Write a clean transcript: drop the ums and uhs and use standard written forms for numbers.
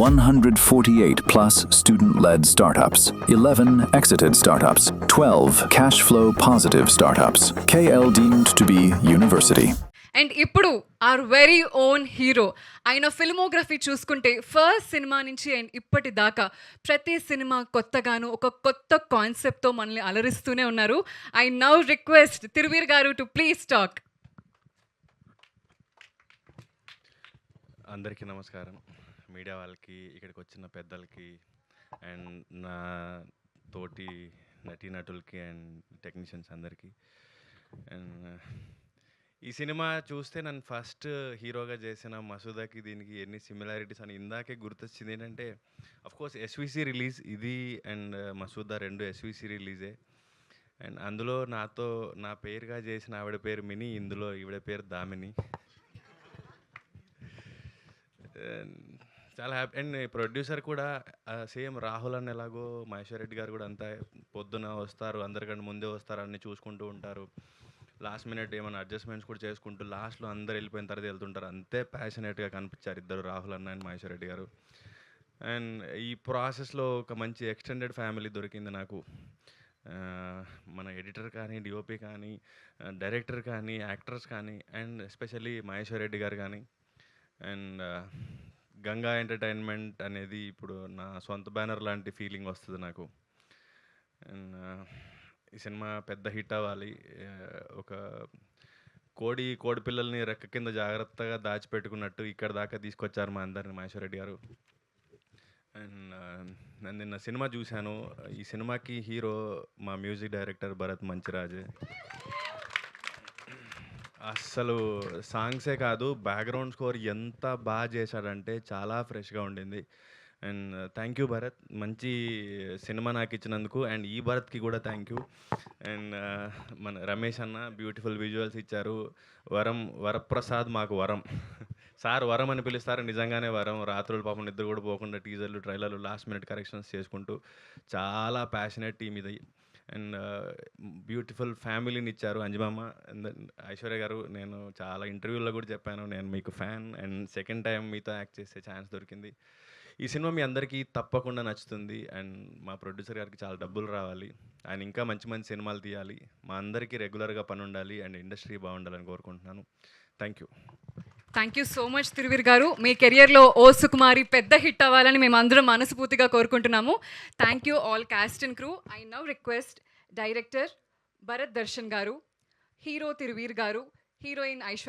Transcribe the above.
148 plus student-led startups, 11 exited startups, 12 cash flow positive startups. KL deemed to be university. And ఇప్పుడు are very own hero ఆయన filmography చూసుకుంటే first cinema నుంచి and ఇప్పటిదాకా ప్రతి cinema కొత్తగాను ఒక కొత్త కాన్సెప్ట్తో మనల్ని అలరిస్తూనే ఉన్నారు. ఐ నౌ రిక్వెస్ట్ తిరువీర్ గారు టు ప్లీజ్ టాక్. అందరికీ నమస్కారం. మీడియా వాళ్ళకి, ఇక్కడికి వచ్చిన పెద్దలకి, అండ్ నా తోటి నటీనటులకి అండ్ టెక్నీషియన్స్ అందరికీ. అండ్ ఈ సినిమా చూస్తే నన్ను ఫస్ట్ హీరోగా చేసిన మసూదాకి దీనికి ఎన్ని సిమిలారిటీస్ అని ఇందాకే గుర్తొచ్చింది. ఏంటంటే అఫ్కోర్స్ ఎస్విసి రిలీజ్ ఇది అండ్ మసూదా రెండు ఎస్విసి రిలీజే. అండ్ అందులో నాతో నా పేరుగా చేసిన ఆవిడ పేరు మినీ, ఇందులో ఈవిడ పేరు దామిని. చాలా హ్యాపీ. అండ్ ప్రొడ్యూసర్ కూడా సేమ్ రాహుల్ అని ఎలాగో మహేశ్వర్ రెడ్డి గారు కూడా అంతా పొద్దున వస్తారు, అందరికంటే ముందే వస్తారు, అన్నీ చూసుకుంటూ ఉంటారు. లాస్ట్ మినిట్ ఏమైనా అడ్జస్ట్మెంట్స్ కూడా చేసుకుంటూ లాస్ట్లో అందరు వెళ్ళిపోయిన తర్వాత వెళ్తుంటారు. అంతే ప్యాషనేట్గా కనిపించారు ఇద్దరు, రాహుల్ అన్న అండ్ మహేశ్వర్ రెడ్డి గారు. అండ్ ఈ ప్రాసెస్లో ఒక మంచి ఎక్స్టెండెడ్ ఫ్యామిలీ దొరికింది నాకు. మన ఎడిటర్ కానీ, డిఓపి కానీ, డైరెక్టర్ కానీ, యాక్టర్స్ కానీ, అండ్ ఎస్పెషల్లీ మహేశ్వర్ రెడ్డి గారు కానీ. అండ్ గంగా ఎంటర్టైన్మెంట్ అనేది ఇప్పుడు నా సొంత బ్యానర్ లాంటి ఫీలింగ్ వస్తుంది నాకు. అండ్ ఈ సినిమా పెద్ద హిట్ అవ్వాలి. ఒక కోడి పిల్లల్ని రెక్క కింద జాగ్రత్తగా దాచిపెట్టుకున్నట్టు ఇక్కడ దాకా తీసుకొచ్చారు మా అందరిని మహేశ్వర్ రెడ్డి గారు. అండ్ నేను నిన్న సినిమా చూశాను. ఈ సినిమాకి హీరో మా మ్యూజిక్ డైరెక్టర్ భరత్ మంచిరాజే. అస్సలు సాంగ్సే కాదు, బ్యాక్గ్రౌండ్ స్కోర్ ఎంత బాగా చేశాడంటే చాలా ఫ్రెష్గా ఉండింది. అండ్ థ్యాంక్ యూ భరత్, మంచి సినిమా నాకు ఇచ్చినందుకు. అండ్ ఈ భరత్కి కూడా థ్యాంక్ యూ. అండ్ మన రమేష్ అన్న బ్యూటిఫుల్ విజువల్స్ ఇచ్చారు. వరప్రసాద్ మాకు వరం. సార్ వరం అని పిలుస్తారు, నిజంగానే వరం. రాత్రులు పాపం నిద్ర కూడా పోకుండా టీజర్లు, ట్రైలర్లు, లాస్ట్ మినిట్ కరెక్షన్స్ చేసుకుంటూ చాలా ప్యాషనేట్ టీమ్ ఇది. అండ్ బ్యూటిఫుల్ ఫ్యామిలీని ఇచ్చారు. అంజమామ అండ్ ఐశ్వర్య గారు, నేను చాలా ఇంటర్వ్యూల్లో కూడా చెప్పాను, నేను మీకు ఫ్యాన్. అండ్ సెకండ్ టైం మీతో యాక్ట్ చేసే ఛాన్స్ దొరికింది. ఈ సినిమా మీ అందరికీ తప్పకుండా నచ్చుతుంది. అండ్ మా ప్రొడ్యూసర్ గారికి చాలా డబ్బులు రావాలి, ఆయన ఇంకా మంచి మంచి సినిమాలు తీయాలి, మా అందరికీ రెగ్యులర్గా పని ఉండాలి, అండ్ ఇండస్ట్రీ బాగుండాలని కోరుకుంటున్నాను. Thank you so much Thiruveer గారు. మీ కెరియర్లో ఓ సుకుమారి పెద్ద హిట్ అవ్వాలని మేము అందరం మనస్ఫూర్తిగా కోరుకుంటున్నాము. Thank you all cost and crew. I now request director Bharat Darshan గారు, హీరో తిరువీర్ గారు, హీరోయిన్ ఐశ్వర్య